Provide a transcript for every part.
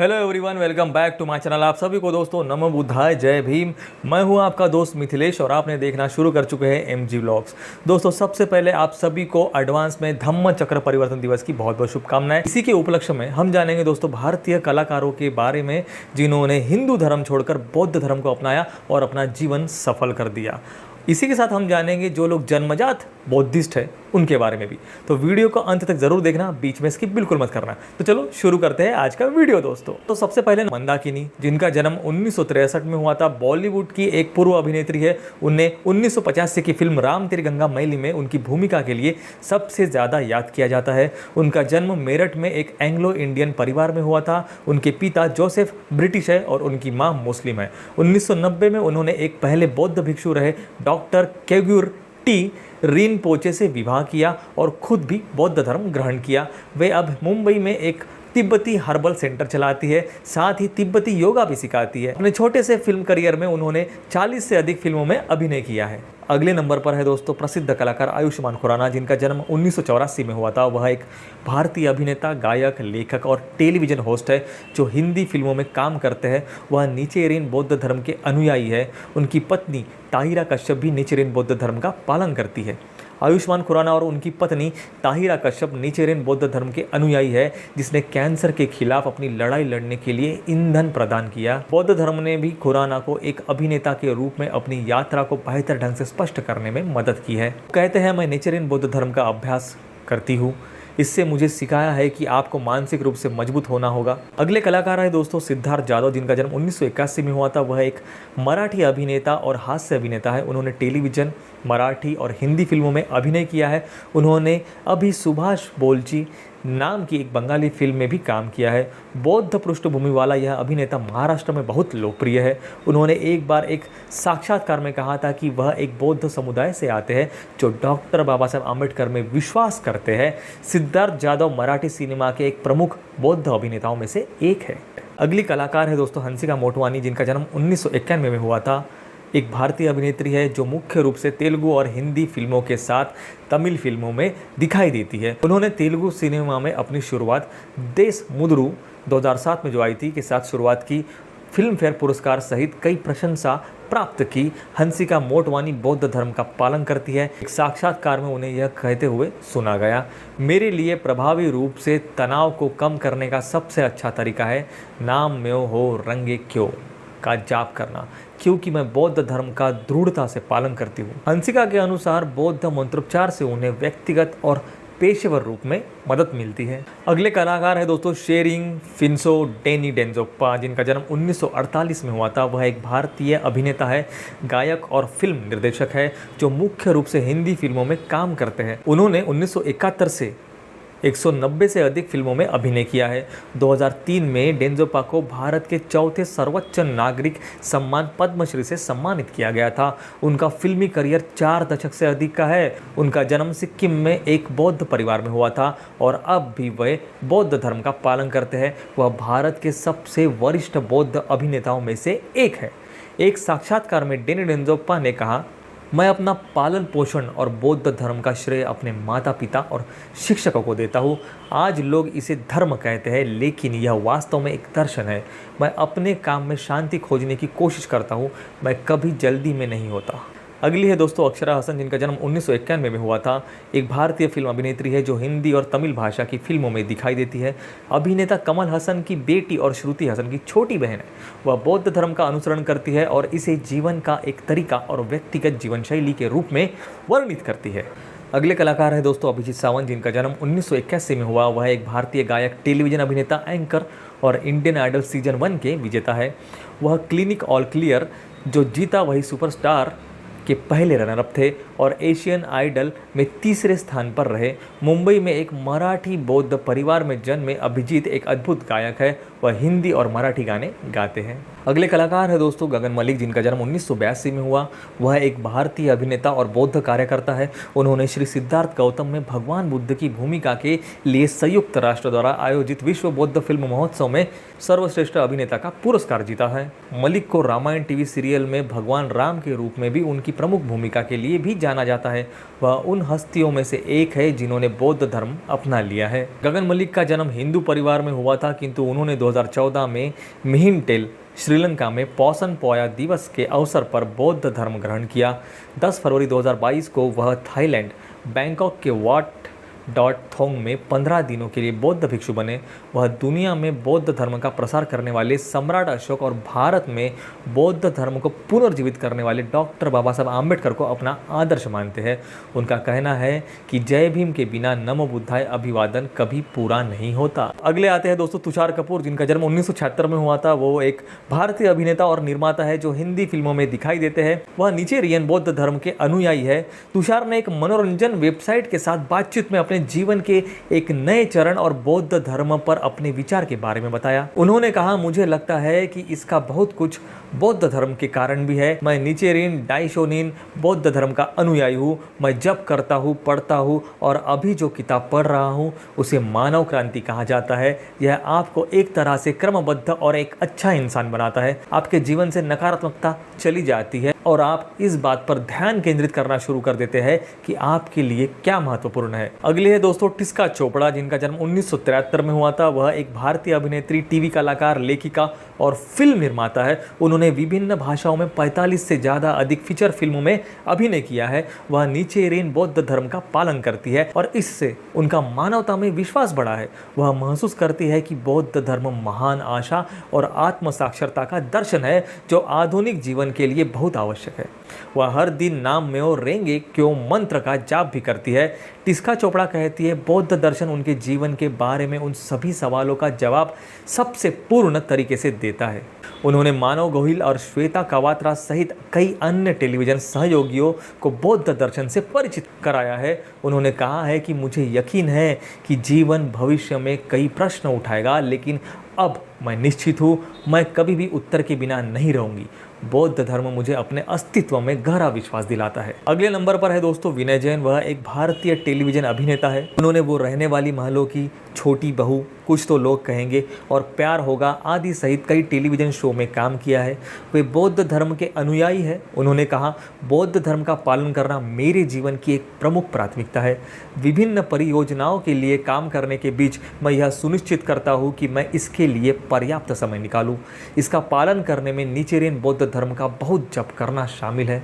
Hello everyone, welcome back to my channel. आप सभी को दोस्तों नमो बुद्धाय, जय भीम। मैं हूं आपका दोस्त मिथिलेश और आपने देखना शुरू कर चुके हैं एमजी व्लॉग्स। दोस्तों सबसे पहले आप सभी को एडवांस में धम्म चक्र परिवर्तन दिवस की बहुत बहुत शुभकामनाएं। इसी के उपलक्ष्य में हम जानेंगे दोस्तों भारतीय कलाकारों के बारे में जिन्होंने हिंदू धर्म छोड़कर बौद्ध धर्म को अपनाया और अपना जीवन सफल कर दिया। इसी के साथ हम जानेंगे जो लोग जन्मजात बौद्धिस्ट है उनके बारे में भी। तो वीडियो को अंत तक जरूर देखना, बीच में स्किप बिल्कुल मत करना। तो चलो शुरू करते हैं आज का वीडियो दोस्तों। तो सबसे पहले मंदाकिनी, जिनका जन्म 1963 में हुआ था, बॉलीवुड की एक पूर्व अभिनेत्री है। उन्हें 1985 की फिल्म राम तेरी गंगा मैली में उनकी भूमिका के लिए सबसे ज़्यादा याद किया जाता है। उनका जन्म मेरठ में एक एंग्लो इंडियन परिवार में हुआ था। उनके पिता जोसेफ ब्रिटिश है और उनकी माँ मुस्लिम है। 1990 में उन्होंने एक पहले बौद्ध भिक्षु रहे डॉक्टर केग्युर टी रिनपोचे से विवाह किया और खुद भी बौद्ध धर्म ग्रहण किया। वे अब मुंबई में एक तिब्बती हर्बल सेंटर चलाती है, साथ ही तिब्बती योगा भी सिखाती है। अपने छोटे से फिल्म करियर में उन्होंने 40 से अधिक फिल्मों में अभिनय किया है। अगले नंबर पर है दोस्तों प्रसिद्ध कलाकार आयुष्मान खुराना, जिनका जन्म 1984 में हुआ था। वह एक भारतीय अभिनेता, गायक, लेखक और टेलीविजन होस्ट है जो हिंदी फिल्मों में काम करते हैं। वह नीचेरियन बौद्ध धर्म के अनुयायी है। उनकी पत्नी ताहिरा कश्यप भी नीचेरियन बौद्ध धर्म का पालन करती है। आयुष्मान खुराना और उनकी पत्नी ताहिरा कश्यप नीचेरियन बौद्ध धर्म के अनुयायी है, जिसने कैंसर के खिलाफ अपनी लड़ाई लड़ने के लिए ईंधन प्रदान किया। बौद्ध धर्म ने भी खुराना को एक अभिनेता के रूप में अपनी यात्रा को बेहतर ढंग से स्पष्ट करने में मदद की है। कहते हैं, मैं नीचेरियन बौद्ध धर्म का अभ्यास करती हूँ। इससे मुझे सिखाया है कि आपको मानसिक रूप से मजबूत होना होगा। अगले कलाकार है दोस्तों सिद्धार्थ जाधव, जिनका जन्म 1981 में हुआ था। वह एक मराठी अभिनेता और हास्य अभिनेता है। उन्होंने टेलीविजन, मराठी और हिंदी फिल्मों में अभिनय किया है। उन्होंने अभी सुभाष बोलची नाम की एक बंगाली फिल्म में भी काम किया है। बौद्ध पृष्ठभूमि वाला यह अभिनेता महाराष्ट्र में बहुत लोकप्रिय है। उन्होंने एक बार एक साक्षात्कार में कहा था कि वह एक बौद्ध समुदाय से आते हैं जो डॉक्टर बाबा साहब आम्बेडकर में विश्वास करते हैं। सिद्धार्थ जाधव मराठी सिनेमा के एक प्रमुख बौद्ध अभिनेताओं में से एक है। अगली कलाकार है दोस्तों हंसिका मोटवानी, जिनका जन्म 1991 में हुआ था। एक भारतीय अभिनेत्री है जो मुख्य रूप से तेलुगु और हिंदी फिल्मों के साथ तमिल फिल्मों में दिखाई देती है। उन्होंने तेलुगु सिनेमा में अपनी शुरुआत देश मुदुरु 2007 में जो आई थी के साथ शुरुआत की। फिल्म फेयर पुरस्कार सहित कई प्रशंसा प्राप्त की। हंसिका मोटवानी बौद्ध धर्म का पालन करती है। एक साक्षात्कार में उन्हें यह कहते हुए सुना गया, मेरे लिए प्रभावी रूप से तनाव को कम करने का सबसे अच्छा तरीका है नाम में हो रंगे क्यों का जाप करना, क्योंकि मैं बौद्ध धर्म का दृढ़ता से पालन करती हूँ। हंसिका के अनुसार बौद्ध मंत्रोच्चार से उन्हें व्यक्तिगत और पेशेवर रूप में मदद मिलती है। अगले कलाकार है दोस्तों शेरिंग फिन्सो डेनी डेंजोप्पा, जिनका जन्म 1948 में हुआ था। वह एक भारतीय अभिनेता है, गायक और फिल्म निर्देशक है जो मुख्य रूप से हिंदी फिल्मों में काम करते हैं। उन्होंने 1971 से 190 से अधिक फिल्मों में अभिनय किया है। 2003 में डेंजोप्पा को भारत के चौथे सर्वोच्च नागरिक सम्मान पद्मश्री से सम्मानित किया गया था। उनका फिल्मी करियर 4 दशक से अधिक का है। उनका जन्म सिक्किम में एक बौद्ध परिवार में हुआ था और अब भी वे बौद्ध धर्म का पालन करते हैं। वह भारत के सबसे वरिष्ठ बौद्ध अभिनेताओं में से एक है। एक साक्षात्कार में डेनी डेंजोप्पा ने कहा, मैं अपना पालन पोषण और बौद्ध धर्म का श्रेय अपने माता पिता और शिक्षकों को देता हूँ। आज लोग इसे धर्म कहते हैं, लेकिन यह वास्तव में एक दर्शन है। मैं अपने काम में शांति खोजने की कोशिश करता हूँ। मैं कभी जल्दी में नहीं होता। अगली है दोस्तों अक्षरा हसन, जिनका जन्म 1991 में हुआ था। एक भारतीय फिल्म अभिनेत्री है जो हिंदी और तमिल भाषा की फिल्मों में दिखाई देती है। अभिनेता कमल हसन की बेटी और श्रुति हसन की छोटी बहन है। वह बौद्ध धर्म का अनुसरण करती है और इसे जीवन का एक तरीका और व्यक्तिगत जीवन शैली के रूप में वर्णित करती है। अगले कलाकार है दोस्तों अभिजीत सावंत, जिनका जन्म 1981 में हुआ। वह एक भारतीय गायक, टेलीविजन अभिनेता, एंकर और इंडियन आइडल सीजन 1 के विजेता है। वह क्लिनिक ऑल क्लियर जो जीता वही सुपरस्टार के पहले रनर-अप थे और एशियन आइडल में तीसरे स्थान पर रहे। मुंबई में एक मराठी बौद्ध परिवार में जन्मे अभिजीत एक अद्भुत गायक है। वह हिंदी और मराठी गाने गाते हैं। अगले कलाकार है दोस्तों गगन मलिक, जिनका जन्म 1982 में हुआ। वह एक भारतीय अभिनेता और बौद्ध कार्यकर्ता है। उन्होंने श्री सिद्धार्थ गौतम में भगवान बुद्ध की भूमिका के लिए संयुक्त राष्ट्र द्वारा आयोजित विश्व बौद्ध फिल्म महोत्सव में सर्वश्रेष्ठ अभिनेता का पुरस्कार जीता है। मलिक को रामायण टीवी सीरियल में भगवान राम के रूप में भी उनकी प्रमुख भूमिका के लिए भी जाना जाता है। वह उन हस्तियों में से एक है जिन्होंने बौद्ध धर्म अपना लिया है। गगन मलिक का जन्म हिंदू परिवार में हुआ था, किंतु उन्होंने 2014 में मिहिनटेल श्रीलंका में पौसन पोया दिवस के अवसर पर बौद्ध धर्म ग्रहण किया। 10 फरवरी 2022 को वह थाईलैंड बैंकॉक के वाट डॉट थोंग में 15 दिनों के लिए बौद्ध भिक्षु बने। वह दुनिया में बौद्ध धर्म का प्रसार करने वाले सम्राट अशोक और भारत में बौद्ध धर्म को पुनर्जीवित करने वाले डॉक्टर बाबा साहब आम्बेडकर को अपना आदर्श मानते हैं। उनका कहना है कि जय भीम के बिना नमो बुद्धाय अभिवादन कभी पूरा नहीं होता। अगले आते हैं दोस्तों तुषार कपूर, जिनका जन्म 1976 में हुआ था। वो एक भारतीय अभिनेता और निर्माता है जो हिंदी फिल्मों में दिखाई देते हैं। वह नीचेरियन बौद्ध धर्म के अनुयायी है। तुषार ने एक मनोरंजन वेबसाइट के साथ बातचीत में अपने जीवन के एक नए चरण और बौद्ध धर्म पर अपने विचार के बारे में बताया। उन्होंने कहा, मुझे लगता है कि इसका बहुत कुछ बौद्ध धर्म के कारण भी है। मैं नीचेरिन डाइशोनिन बौद्ध धर्म का अनुयायी हूँ। मैं जप करता हूँ, पढ़ता हूँ और अभी जो किताब पढ़ रहा हूँ उसे मानव क्रांति कहा जाता है। यह आपको एक तरह से क्रमबद्ध और एक अच्छा इंसान बनाता है। आपके जीवन से नकारात्मकता चली जाती है और आप इस बात पर ध्यान केंद्रित करना शुरू कर देते हैं कि आपके लिए क्या महत्वपूर्ण है। अगले है दोस्तों टिस्का चोपड़ा, जिनका जन्म 1973 में हुआ था। वह एक भारतीय अभिनेत्री, टीवी कलाकार, लेखिका और फिल्म निर्माता है। उन्होंने विभिन्न भाषाओं में 45 से ज़्यादा अधिक फीचर फिल्मों में अभिनय किया है। वह नीचेरियन बौद्ध धर्म का पालन करती है और इससे उनका मानवता में विश्वास बढ़ा है। वह महसूस करती है कि बौद्ध धर्म महान आशा और आत्म साक्षरता का दर्शन है जो आधुनिक जीवन के लिए बहुत आवश्यक है। वह हर दिन नाम में और रेंगे क्यों मंत्र का जाप भी करती है। टिस्का चोपड़ा कहती है, बौद्ध दर्शन उनके जीवन के बारे में उन सभी सवालों का जवाब सबसे पूर्ण तरीके से देता है। उन्होंने मानव गोहिल और श्वेता कवात्रा सहित कई अन्य टेलीविजन सहयोगियों को बौद्ध दर्शन से परिचित कराया है। उन्होंने कहा है कि मुझे यकीन है कि जीवन भविष्य में कई प्रश्न उठाएगा, लेकिन अब मैं निश्चित हूँ मैं कभी भी उत्तर के बिना नहीं रहूँगी। बौद्ध धर्म मुझे अपने अस्तित्व में गहरा विश्वास दिलाता है। अगले नंबर पर है दोस्तों विनय जैन। वह एक भारतीय टेलीविजन अभिनेता है। उन्होंने वो रहने वाली महलों की छोटी बहू, कुछ तो लोग कहेंगे और प्यार होगा आदि सहित कई टेलीविजन शो में काम किया है। वे बौद्ध धर्म के अनुयायी है। उन्होंने कहा, बौद्ध धर्म का पालन करना मेरे जीवन की एक प्रमुख प्राथमिकता है। विभिन्न परियोजनाओं के लिए काम करने के बीच मैं यह सुनिश्चित करता हूँ कि मैं इसके लिए पर्याप्त समय निकालूँ। इसका पालन करने में नीचेरियन बौद्ध धर्म का बहुत जप करना शामिल है।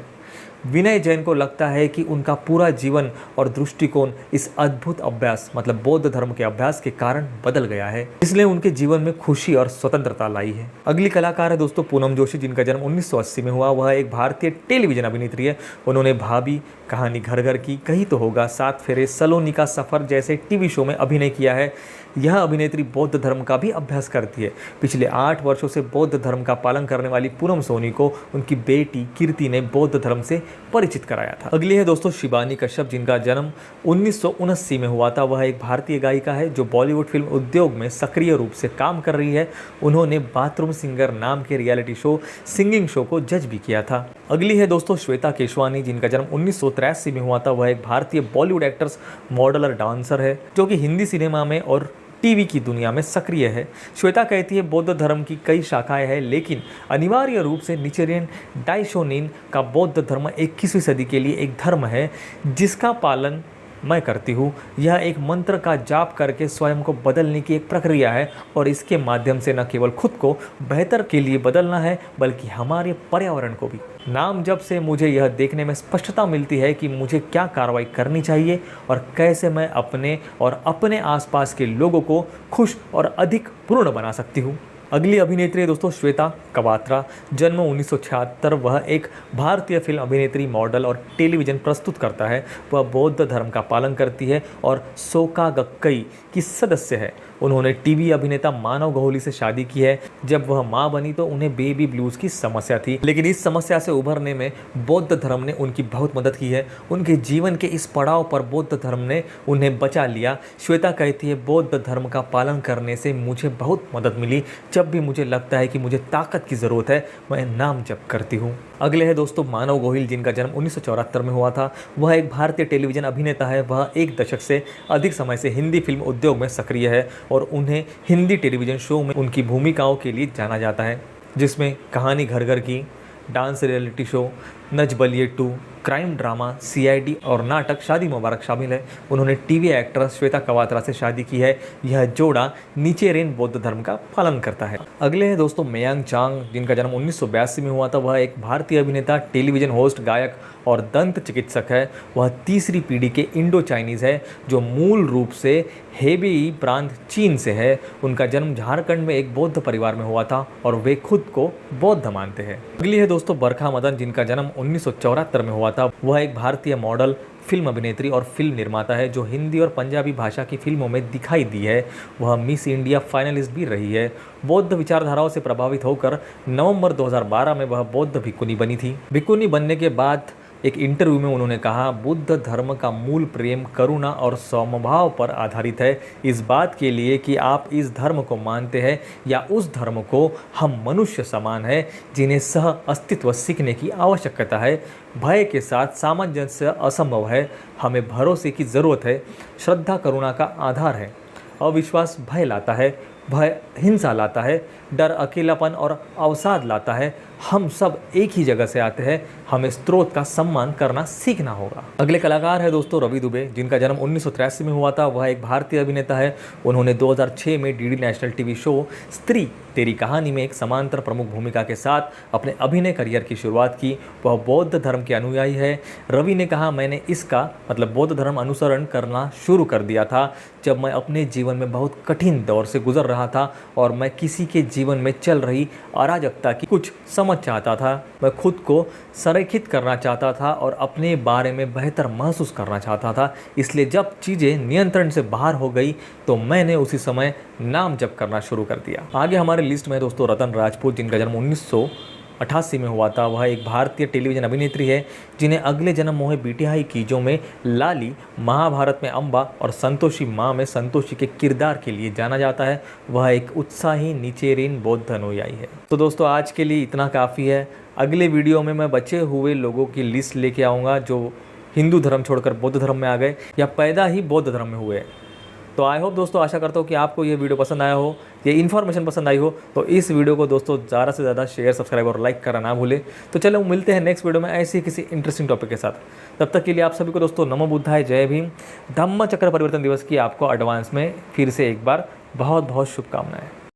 विनय जैन को लगता है कि उनका पूरा जीवन और दृष्टिकोण इस अद्भुत अभ्यास मतलब बौद्ध धर्म के अभ्यास के कारण बदल गया है, इसलिए उनके जीवन में खुशी और स्वतंत्रता लाई है। अगली कलाकार है दोस्तों पूनम जोशी, जिनका जन्म 1980 में हुआ। वह एक भारतीय टेलीविजन अभिनेत्री है। उन्होंने भाभी, कहानी घर घर की, कहीं तो होगा, सात फेरे, सलोनी का सफर जैसे टीवी शो में अभिनय किया है। यह अभिनेत्री बौद्ध धर्म का भी अभ्यास करती है। पिछले 8 वर्षों से बौद्ध धर्म का पालन करने वाली पूनम सोनी को उनकी बेटी कीर्ति ने बौद्ध धर्म से परिचित कराया था। अगली है दोस्तों शिबानी कश्यप, जिनका जन्म 1979 में हुआ था। वह एक भारतीय गायिका है जो बॉलीवुड फिल्म उद्योग में सक्रिय रूप से काम कर रही है। उन्होंने बाथरूम सिंगर नाम के रियलिटी शो सिंगिंग शो को जज भी किया था। अगली है दोस्तों श्वेता केशवानी, जिनका जन्म 1983 में हुआ था। वह एक भारतीय बॉलीवुड एक्ट्रेस, मॉडल और डांसर है जो कि हिंदी सिनेमा में और टीवी की दुनिया में सक्रिय है। श्वेता कहती है, बौद्ध धर्म की कई शाखाएं हैं, लेकिन अनिवार्य रूप से नीचेरियन डाइशोनिन का बौद्ध धर्म 21वीं सदी के लिए एक धर्म है जिसका पालन मैं करती हूँ। यह एक मंत्र का जाप करके स्वयं को बदलने की एक प्रक्रिया है और इसके माध्यम से न केवल खुद को बेहतर के लिए बदलना है बल्कि हमारे पर्यावरण को भी। नाम जप से मुझे यह देखने में स्पष्टता मिलती है कि मुझे क्या कार्रवाई करनी चाहिए और कैसे मैं अपने और अपने आसपास के लोगों को खुश और अधिक पूर्ण बना सकती हूँ। अगली अभिनेत्री है दोस्तों श्वेता कवात्रा, जन्म 1976। वह एक भारतीय फिल्म अभिनेत्री, मॉडल और टेलीविजन प्रस्तुतकर्ता है। वह बौद्ध धर्म का पालन करती है और सोका गक्कई की सदस्य है। उन्होंने टीवी अभिनेता मानव गोहिल से शादी की है। जब वह मां बनी तो उन्हें बेबी ब्लूज की समस्या थी, लेकिन इस समस्या से उभरने में बौद्ध धर्म ने उनकी बहुत मदद की है। उनके जीवन के इस पड़ाव पर बौद्ध धर्म ने उन्हें बचा लिया। श्वेता कहती है, बौद्ध धर्म का पालन करने से मुझे बहुत मदद मिली। जब भी मुझे लगता है कि मुझे ताकत की ज़रूरत है, मैं नाम जप करती हूँ। अगले है दोस्तों मानव गोहिल, जिनका जन्म 1974 में हुआ था। वह एक भारतीय टेलीविजन अभिनेता है। वह एक दशक से अधिक समय से हिंदी फिल्म उद्योग में सक्रिय है और उन्हें हिंदी टेलीविजन शो में उनकी भूमिकाओं के लिए जाना जाता है, जिसमें कहानी घर घर की, dance reality show, Nach Baliye 2, crime drama, CID और नाटक शादी मुबारक शामिल है। उन्होंने टीवी एक्ट्रेस श्वेता कवात्रा से शादी की है। यह जोड़ा नीचेरेन बौद्ध धर्म का पालन करता है। अगले हैं दोस्तों मयांक चांग, जिनका जन्म 1982 में हुआ था। वह एक भारतीय अभिनेता, टेलीविजन होस्ट, गायक और दंत चिकित्सक है। वह तीसरी पीढ़ी के इंडो चाइनीज़ है जो मूल रूप से हेबेई प्रांत चीन से है। उनका जन्म झारखंड में एक बौद्ध परिवार में हुआ था और वे खुद को बौद्ध मानते हैं। अगली है दोस्तों बरखा मदन, जिनका जन्म 1974 में हुआ था। वह एक भारतीय मॉडल, फिल्म अभिनेत्री और फिल्म निर्माता है जो हिंदी और पंजाबी भाषा की फिल्मों में दिखाई दी है। वह मिस इंडिया फाइनलिस्ट भी रही है। बौद्ध विचारधाराओं से प्रभावित होकर नवंबर 2012 में वह बौद्ध भिक्खुनी बनी थी। भिक्खुनी बनने के बाद एक इंटरव्यू में उन्होंने कहा, बुद्ध धर्म का मूल प्रेम, करुणा और समभाव पर आधारित है। इस बात के लिए कि आप इस धर्म को मानते हैं या उस धर्म को, हम मनुष्य समान हैं जिन्हें सह अस्तित्व सीखने की आवश्यकता है। भय के साथ सामंजस्य असंभव है। हमें भरोसे की ज़रूरत है। श्रद्धा करुणा का आधार है। अविश्वास भय लाता है। भय हिंसा लाता है। डर अकेलापन और अवसाद लाता है। हम सब एक ही जगह से आते हैं। हमें स्रोत का सम्मान करना सीखना होगा। अगले कलाकार है दोस्तों रवि दुबे, जिनका जन्म 1983 में हुआ था। वह एक भारतीय अभिनेता है। उन्होंने 2006 में डीडी नेशनल टीवी शो स्त्री तेरी कहानी में एक समांतर प्रमुख भूमिका के साथ अपने अभिनय करियर की शुरुआत की। वह बौद्ध धर्म के अनुयायी है। रवि ने कहा, मैंने इसका मतलब बौद्ध धर्म अनुसरण करना शुरू कर दिया था जब मैं अपने जीवन में बहुत कठिन दौर से गुजर रहा था और मैं किसी के जीवन में चल रही अराजकता की कुछ समझ चाहता था। मैं खुद को संरेखित करना चाहता था और अपने बारे में बेहतर महसूस करना चाहता था। इसलिए जब चीज़ें नियंत्रण से बाहर हो गई तो मैंने उसी समय नाम जप करना शुरू कर दिया। आगे हमारे लिस्ट में दोस्तों रतन राजपूत, जिनका जन्म 1988 में हुआ था। वह एक भारतीय टेलीविजन अभिनेत्री है जिन्हें अगले जन्म मोहे बिटियाई कीजों में लाली, महाभारत में अम्बा और संतोषी माँ में संतोषी के किरदार के लिए जाना जाता है। वह एक उत्साही नीचेरेन बौद्ध अनुयायी है। तो दोस्तों आज के लिए इतना काफ़ी है। अगले वीडियो में मैं बचे हुए लोगों की लिस्ट लेके आऊँगा जो हिंदू धर्म छोड़कर बौद्ध धर्म में आ गए या पैदा ही बौद्ध धर्म में हुए। तो आई होप दोस्तों, आशा करता हूँ कि आपको ये वीडियो पसंद आया हो, ये इन्फॉर्मेशन पसंद आई हो। तो इस वीडियो को दोस्तों ज़्यादा से ज़्यादा शेयर, सब्सक्राइब और लाइक करना ना भूलें। तो चलो मिलते हैं नेक्स्ट वीडियो में ऐसे ही किसी इंटरेस्टिंग टॉपिक के साथ। तब तक के लिए आप सभी को दोस्तों नमो बुद्धाय, जय भीम। धम्म चक्र परिवर्तन दिवस की आपको एडवांस में फिर से एक बार बहुत बहुत शुभकामनाएं।